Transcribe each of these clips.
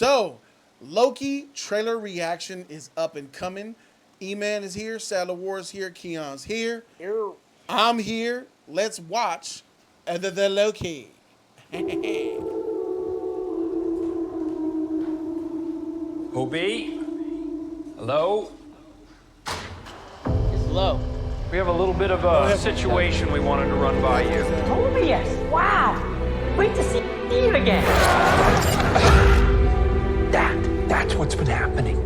So, Loki trailer reaction is up and coming. E-Man is here. Saddler War is here. Keon's here. Ew. I'm here. Let's watch the Loki. Hobie? Hello? It's low. We have a little bit of a situation we wanted to run by you. Tobias, wow! Great to see you again. That's what's been happening.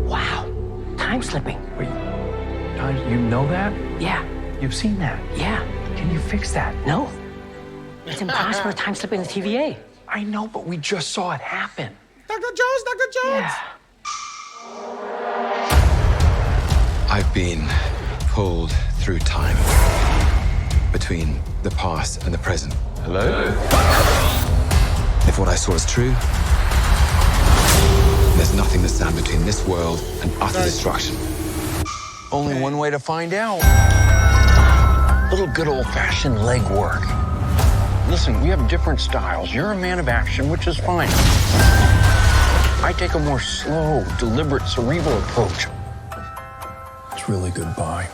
Wow, time slipping. Wait, you know that? Yeah, You've seen that? yeah. Can you fix that? No, it's impossible to time slip in the TVA. I know, but we just saw it happen. Dr. Jones, Dr. Jones. Yeah. I've been pulled through time between the past and the present. Hello? If what I saw is true, there's nothing that stands between this world and utter destruction. Only one way to find out. Little good old-fashioned legwork. Listen, we have different styles. You're a man of action, which is fine. I take a more slow, deliberate, cerebral approach. It's really goodbye.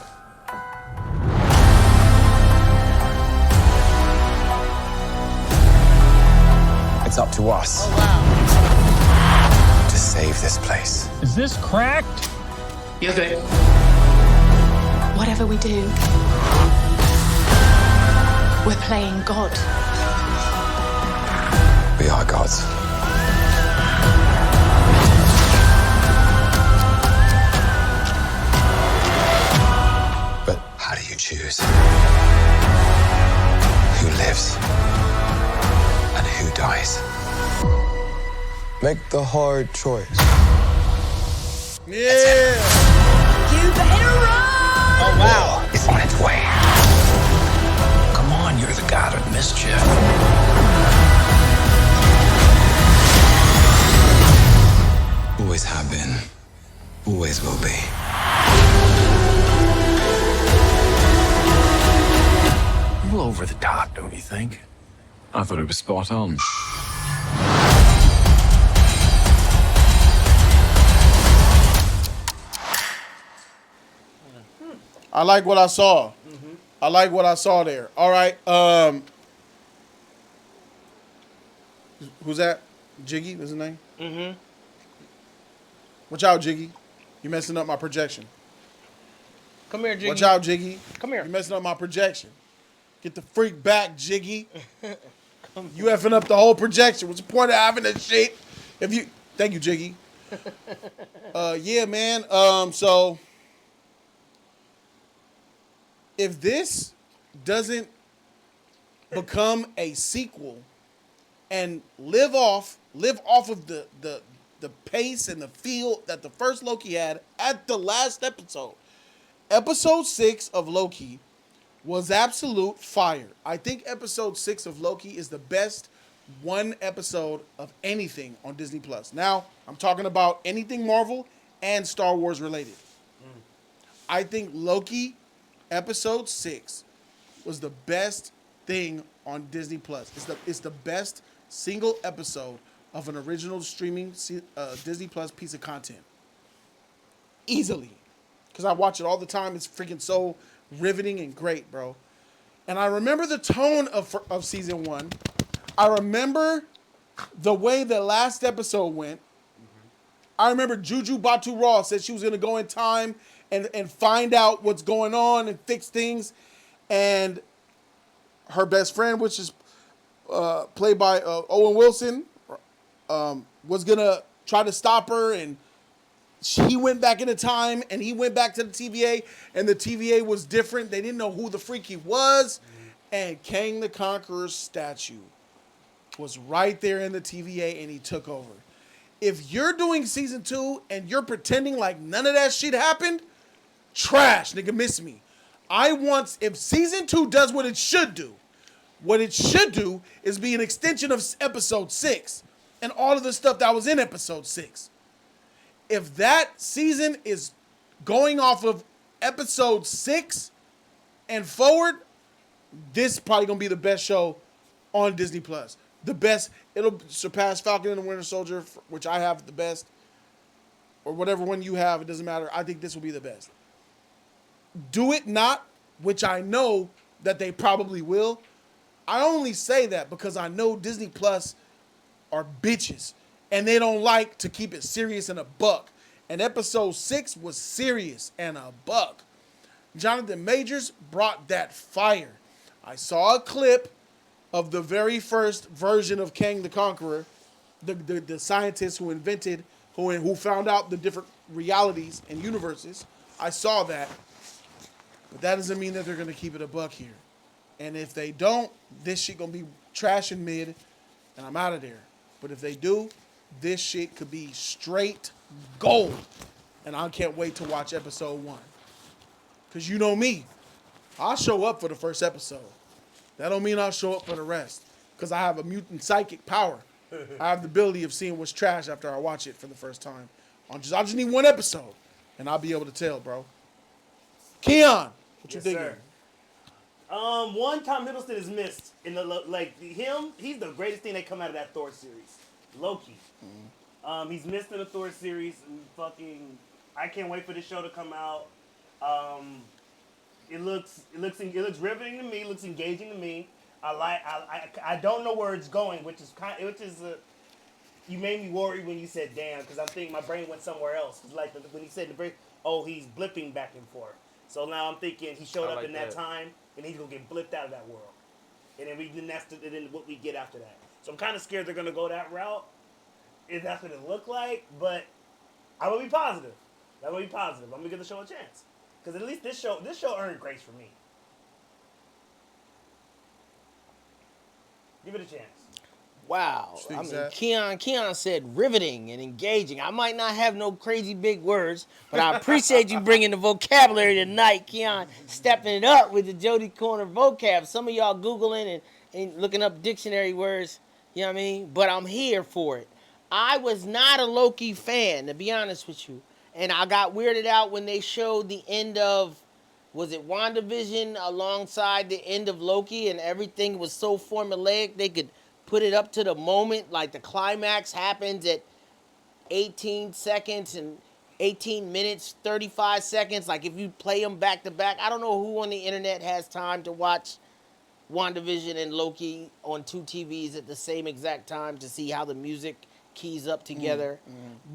It's up to us to save this place. Is this cracked? You okay? Whatever we do, we're playing God. We are gods. But how do you choose who lives and who dies? Make the hard choice. Yeah. You better run! Oh, wow. It's on its way. Come on, you're the god of mischief. Always have been. Always will be. A little over the top, don't you think? I thought it was spot on. I like what I saw. I like what I saw there. All right. Who's that? Jiggy, what's his name? Mm-hmm. Watch out, Jiggy. You messing up my projection. Come here, Jiggy. Watch out, Jiggy. Come here. You messing up my projection. Get the freak back, Jiggy. You effing up the whole projection. What's the point of having that shit? Thank you, Jiggy. Yeah, man. So if this doesn't become a sequel and live off of the pace and the feel that the first Loki had at the last episode, episode 6 of Loki was absolute fire. I think episode 6 of Loki is the best one episode of anything on Disney Plus. Now, I'm talking about anything Marvel and Star Wars related. I think Loki episode 6 was the best thing on Disney Plus. It's the best single episode of an original streaming Disney Plus piece of content. Easily. Because I watch it all the time. It's freaking so riveting and great, bro. And I remember the tone of season 1. I remember the way the last episode went. I remember Juju Batu Raw said she was going to go in time and find out what's going on and fix things. And her best friend, which is played by Owen Wilson, was going to try to stop her. And he went back into time and he went back to the TVA. And the TVA was different. They didn't know who the freak he was. And Kang the Conqueror's statue was right there in the TVA and he took over. If you're doing season 2 and you're pretending like none of that shit happened, trash, nigga, miss me. If season 2 does what it should do is be an extension of episode 6 and all of the stuff that was in episode 6. If that season is going off of episode 6 and forward, this is probably going to be the best show on Disney Plus. the best. It'll surpass Falcon and the Winter Soldier, which I have the best, or whatever one you have. It doesn't matter. I think this will be the best. Do it not, which I know that they probably will. I only say that because I know Disney Plus are bitches, and they don't like to keep it serious and a buck. And episode 6 was serious and a buck. Jonathan Majors brought that fire. I saw a clip of the very first version of Kang the Conqueror, the scientist who invented, who found out the different realities and universes. I saw that, but that doesn't mean that they're gonna keep it a buck here. And if they don't, this shit gonna be trash and mid, and I'm out of there. But if they do, this shit could be straight gold, and I can't wait to watch episode 1. Cause you know me, I'll show up for the first episode. That don't mean I'll show up for the rest. Cause I have a mutant psychic power. I have the ability of seeing what's trash after I watch it for the first time. I just need 1 episode, and I'll be able to tell, bro. Keon, what you thinking? Sir. One, Tom Hiddleston is missed in the he's the greatest thing that come out of that Thor series. Loki. Mm-hmm. He's missed in the Thor series. I can't wait for this show to come out. It looks riveting to me. It looks engaging to me. I don't know where it's going, you made me worry when you said damn, because I'm thinking my brain went somewhere else. It's like when he said he's blipping back and forth. So now I'm thinking he showed up in that time, and he's gonna get blipped out of that world, and then what we get after that. So I'm kind of scared they're gonna go that route, if that's what it looked like. But I'm gonna be positive. I'm gonna give the show a chance, because at least this show earned grace for me. Give it a chance. Wow. I mean, Keon said riveting and engaging. I might not have no crazy big words, but I appreciate you bringing the vocabulary tonight, Keon, stepping it up with the Jody Corner vocab. Some of y'all Googling and looking up dictionary words, you know what I mean? But I'm here for it. I was not a Loki fan, to be honest with you. And I got weirded out when they showed the end of, was it WandaVision alongside the end of Loki, and everything was so formulaic they could put it up to the moment, like the climax happens at 18 seconds and 18 minutes, 35 seconds. Like if you play them back to back, I don't know who on the internet has time to watch WandaVision and Loki on 2 TVs at the same exact time to see how the music keys up together.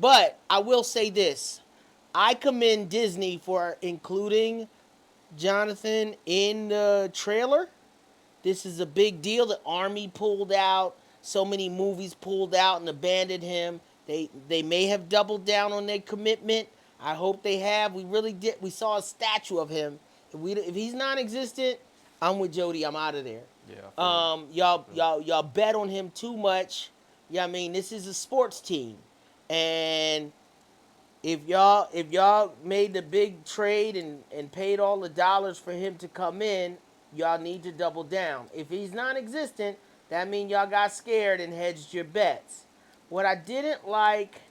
But I will say this. I commend Disney for including Jonathan in the trailer. This is a big deal. The Army pulled out. So many movies pulled out and abandoned him. They may have doubled down on their commitment. I hope they have. We really did. We saw a statue of him. If he's non-existent, I'm with Jody. I'm out of there. Yeah. Y'all bet on him too much. Yeah, I mean, this is a sports team, and if y'all made the big trade and paid all the dollars for him to come in, y'all need to double down. If he's non-existent, that means y'all got scared and hedged your bets. What I didn't like,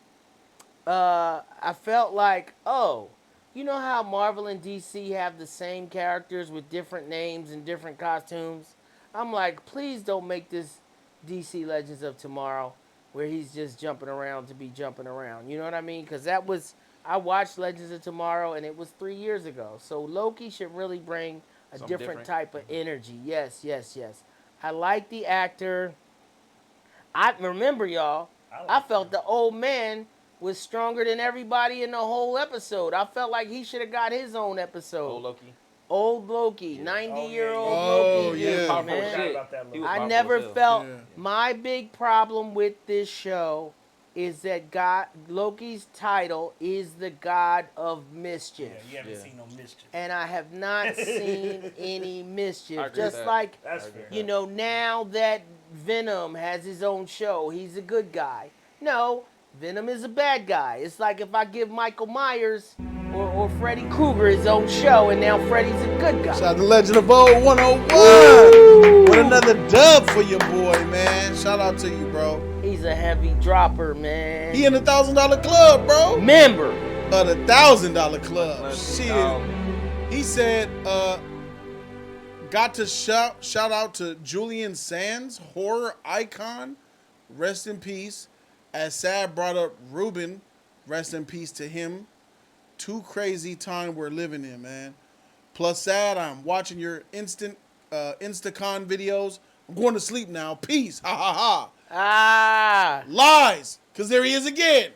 I felt like, you know how Marvel and DC have the same characters with different names and different costumes? I'm like, please don't make this DC Legends of Tomorrow where he's just jumping around to be jumping around. You know what I mean? Because I watched Legends of Tomorrow and it was 3 years ago. So Loki should really bring a different type of energy. Yes. I like the actor. I remember, y'all, I felt the old man was stronger than everybody in the whole episode. I felt like he should have got his own episode. Old Loki, 90-year-old Loki. Yeah. Man. I never felt. My big problem with this show is that Loki's title is the God of Mischief. Yeah, you haven't seen no mischief. And I have not seen any mischief. Just like, now that Venom has his own show, he's a good guy. No, Venom is a bad guy. It's like if I give Michael Myers or Freddy Krueger his own show, and now Freddy's a good guy. Shout out to Legend of Old 101. What another dub for your boy, man. Shout out to you, bro. He's a heavy dropper, man. He in the $1,000 club, bro. Member of the $1,000 club. Shit. He said, Got to shout out to Julian Sands, horror icon. Rest in peace. As Sad brought up Ruben, rest in peace to him. Too crazy time we're living in, man. Plus, Sad, I'm watching your Instacon videos. I'm going to sleep now. Peace. Ha ha ha. Ah. Lies. Because there he is again.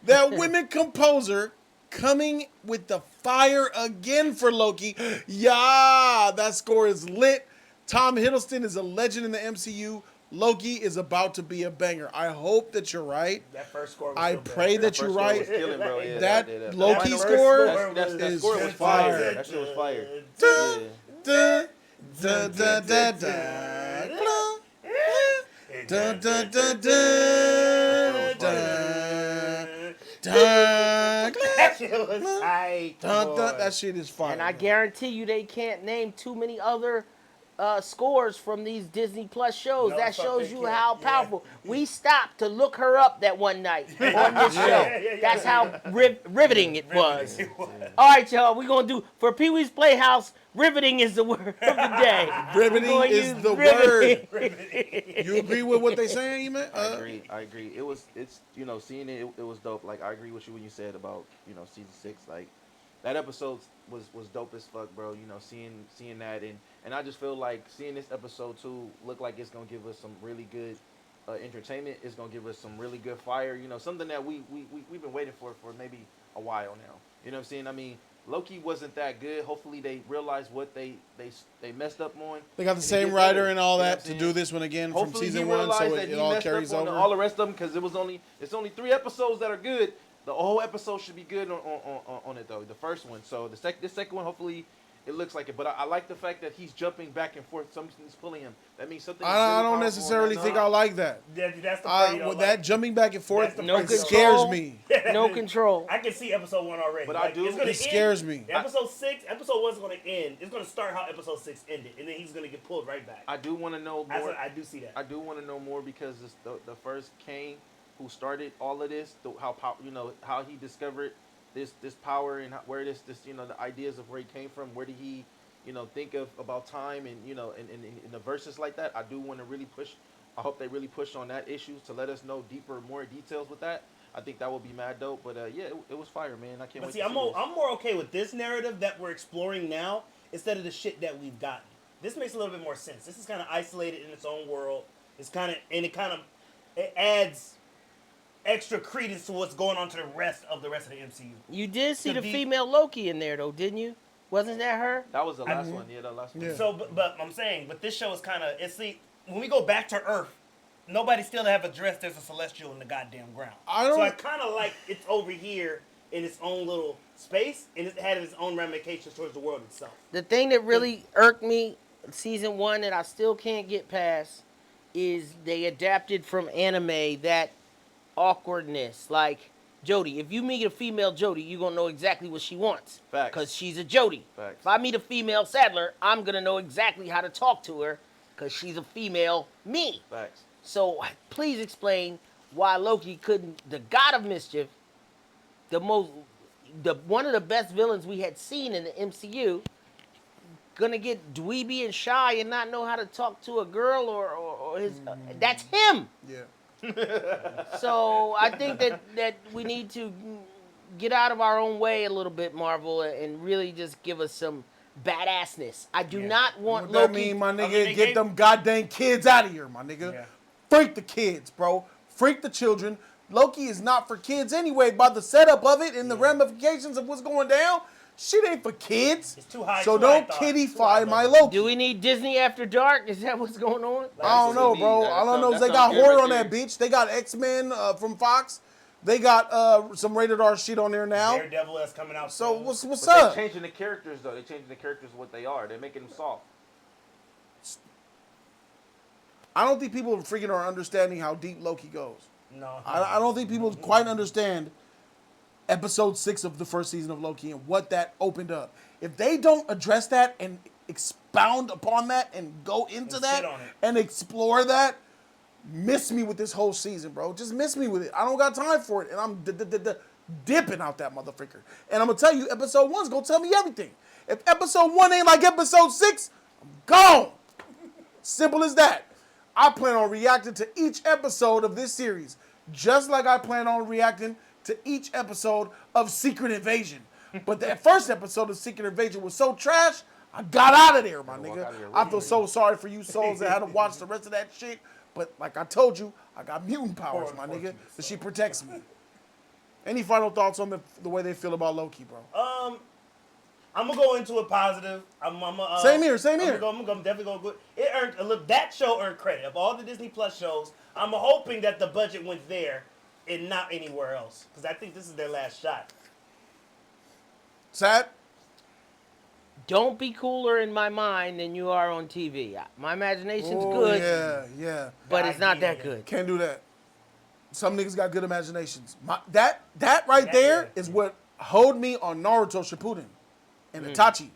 That women composer coming with the fire again for Loki. Yeah, that score is lit. Tom Hiddleston is a legend in the MCU. Loki is about to be a banger. I hope that you're right. That first score was I pray that you're right. Killing, bro. Yeah, that Loki score that score was fire. That shit was fire. Da, da, da, da, da, da, da, da, da, That shit was tight. that shit is fire. And I guarantee you they can't name too many other scores from these Disney Plus shows. No, that fuck, shows they you can't. how Yeah. powerful. We stopped to look her up that one night on this show. That's how riveting it was. All right, y'all. We're going to do, for Pee Wee's Playhouse, riveting is the word of the day. Riveting is the word. You agree with what they saying, man? I agree. It's seeing it was dope. Like, I agree with you when you said about, season 6. Like, that episode was dope as fuck, bro. Seeing that, and I just feel like seeing this episode too look like it's gonna give us some really good entertainment. It's gonna give us some really good fire. Something that we've been waiting for maybe a while now. You know what I'm saying? I mean, Loki wasn't that good. Hopefully they realize what they messed up on. They got the same writer and all that to do this one again from season 1, so it all carries over. All the rest of them, because it's only 3 episodes that are good. The whole episode should be good on it though. The first one, so the second one, hopefully it looks like it. But I like the fact that he's jumping back and forth. Something's pulling him. That means something. I don't necessarily think I like that. That's the part you don't with like. that jumping back and forth, No it control. scares me. No control. I can see episode 1 already. But I do. It's gonna It scares me. Episode 1's going to end. It's going to start how episode 6 ended, and then he's going to get pulled right back. I do want to know more. I do see that. I do want to know more because it's the first Kane who started all of this, how he discovered this power and where this the ideas of where he came from. Where did he think about time and in the verses like that. I do want to really push. I hope they really push on that issue to let us know more details with that. I think that would be mad dope. But yeah, it was fire, man. I can't wait. See, to I'm see more okay with this narrative that we're exploring now instead of the shit that we've gotten. This makes a little bit more sense. This is kind of isolated in its own world. It adds extra credence to what's going on to the rest of the MCU. You did see the female Loki in there though, didn't you? Wasn't that her? That was the last one. Yeah, the last one. Yeah. So, but I'm saying, this show is kind of, when we go back to Earth, nobody still have addressed there's a celestial in the goddamn ground. So I kind of like it's over here in its own little space, and it had its own ramifications towards the world itself. The thing that really irked me, season 1, that I still can't get past, is they adapted from anime that awkwardness. Like, Jody, if you meet a female Jody, you're going to know exactly what she wants. Facts. Because she's a Jody. Facts. If I meet a female Sadler, I'm going to know exactly how to talk to her because she's a female me. Facts. So please explain why Loki couldn't, the god of mischief, one of the best villains we had seen in the MCU, gonna get dweeby and shy and not know how to talk to a girl or his that's him. Yeah. So I think that we need to get out of our own way a little bit, Marvel, and really just give us some badassness. I do not want What Loki. that mean, my nigga? Get them goddamn kids out of here, my nigga. Yeah. Freak the kids, bro. Freak the children. Loki is not for kids anyway. By the setup of it and the ramifications of what's going down, shit ain't for kids. It's too high. So don't kiddify my Loki. Do we need Disney After Dark? Is that what's going on? I don't know, bro. I don't know. They got horror on that bitch. They got X-Men from Fox. They got some rated R shit on there now. Daredevil that's coming out. So soon. what's But up? they're changing the characters though. They're changing the characters what they are. They're making them soft. I don't think people are freaking or understanding how deep Loki goes. No. I don't think people quite understand episode 6 of the first season of Loki and what that opened up. If they don't address that and expound upon that and go into And that sit on it. and explore that, miss me with this whole season, bro. Just miss me with it. I don't got time for it, and I'm dipping out that motherfucker. And I'm gonna tell you, episode 1's gonna tell me everything. If episode 1 ain't like episode 6, Gone. Simple as that. I plan on reacting to each episode of this series, just like I plan on reacting to each episode of Secret Invasion. But that first episode of Secret Invasion was so trash, I got out of there, my nigga. I feel so sorry for you souls that had to watch the rest of that shit. But like I told you, I got mutant powers, my nigga. So she protects me. Any final thoughts on the way they feel about Loki, bro? I'm gonna go into it positive. Same here. I'm definitely gonna go. It earned that show earned credit of all the Disney Plus shows. I'm hoping that the budget went there and not anywhere else, because I think this is their last shot. Sad? Don't be cooler in my mind than you are on TV. My imagination's good. Yeah. But it's not that good. Can't do that. Some niggas got good imaginations. That right there is what hold me on Naruto Shippuden and Itachi.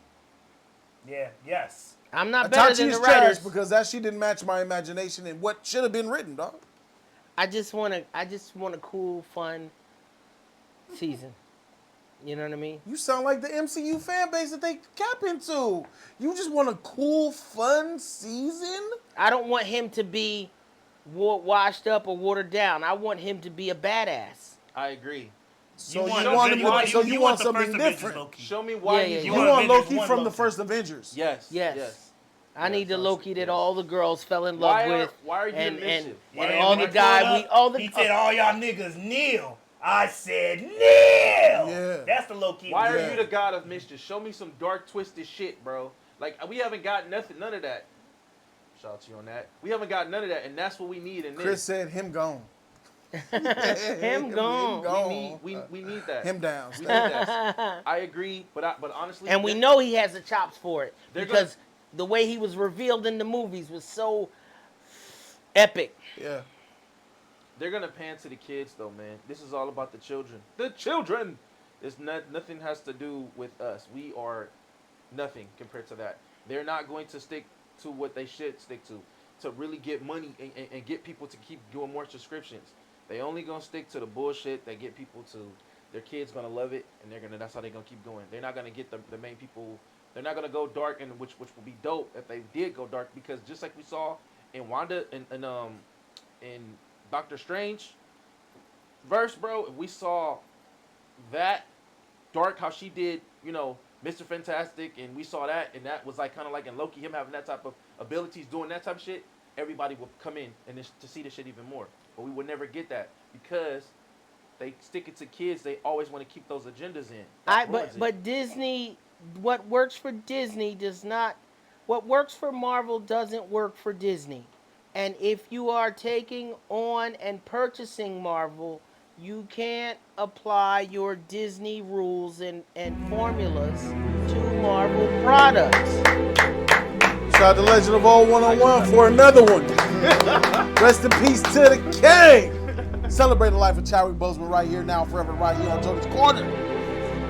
Yeah. Yes. I'm not better than the Itachi is trash writers because that shit didn't match my imagination and what should have been written, dog. I just want a cool, fun season. You know what I mean? You sound like the MCU fan base that they cap into. You just want a cool, fun season? I don't want him to be washed up or watered down. I want him to be a badass. I agree. So you want something different. Show me why you want Loki from the first Avengers. Yes. I need the Loki that all the girls fell in love with. Why are you and all the guy he said all y'all niggas kneel. I said kneel. Yeah. That's the Loki. Why are you the god of mischief? Show me some dark, twisted shit, bro. Like, we haven't got none of that. Shout out to you on that. We haven't got none of that, and that's what we need in this. Chris said him gone. Him gone. We need that. Him down. We need that. I agree, but honestly, and we know he has the chops for it because the way he was revealed in the movies was so epic. Yeah. They're gonna pan to the kids, though, man. This is all about the children. The children. Nothing has to do with us. We are nothing compared to that. They're not going to stick to what they should stick to really get money and get people to keep doing more subscriptions. They only gonna stick to the bullshit that get people to. Their kids gonna love it, and that's how they're gonna keep going. They're not gonna get the main people. They're not gonna go dark, and which will be dope if they did go dark, because just like we saw in Wanda and in Doctor Strange verse, bro, if we saw that dark, how she did, Mr. Fantastic, and we saw that, and that was like kind of like in Loki, him having that type of abilities, doing that type of shit, everybody would come in and to see the shit even more. But we would never get that because they stick it to kids. They always want to keep those agendas in. But Disney, what works for Disney what works for Marvel doesn't work for Disney. And if you are taking on and purchasing Marvel, you can't apply your Disney rules and formulas to Marvel products. Shout out to Legend of All 101 for another one. Rest in peace to the king. Celebrate the life of Chadwick Boseman right here, now, forever, right here on Jody's Corner.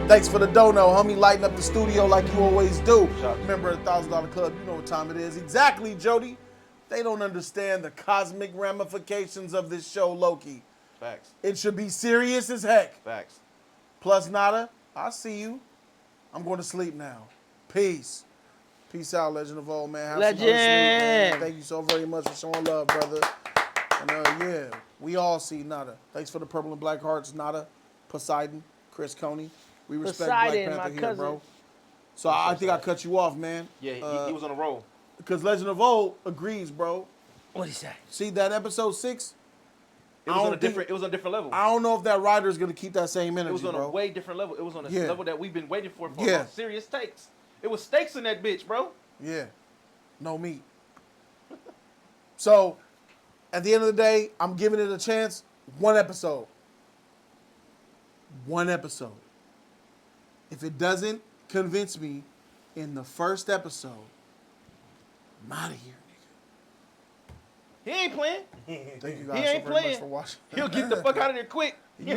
Thanks for the dono, homie. Lighting up the studio like you always do. Remember the $1,000 Club, you know what time it is. Exactly, Jody. They don't understand the cosmic ramifications of this show, Loki. Facts. It should be serious as heck. Facts. Plus, Nada, I see you. I'm going to sleep now. Peace. Peace out, Legend of Old, man. Have Legend. some good sleep, man. Thank you so very much for showing love, brother. And we all see Nada. Thanks for the purple and black hearts, Nada, Poseidon, Chris Coney. We respect Poseidon, Black Panther my here, bro. So I think I cut you off, man. Yeah, he was on a roll. Because Legend of Old agrees, bro. What'd he say? See that episode 6? It was on a different level. I don't know if that writer is going to keep that same energy, It was on bro. a way different level. It was on a level that we've been waiting for serious stakes. It was stakes in that bitch, bro. Yeah. No meat. So, at the end of the day, I'm giving it a chance. One episode. If it doesn't convince me in the first episode, I'm out of here, nigga. He ain't playing. Thank you guys so very much for watching. He'll get the fuck out of there quick. You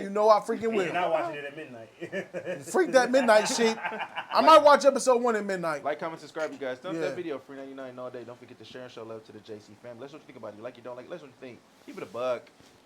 know I freaking will. You're not watching it at midnight. Freak that midnight shit. I might watch episode 1 at midnight. Like, comment, subscribe, you guys. Thumbs that video, free 99 all day. Don't forget to share and show love to the JC family. Let us know what you think about it. You like it, don't like it. Let us know what you think. Keep it a buck.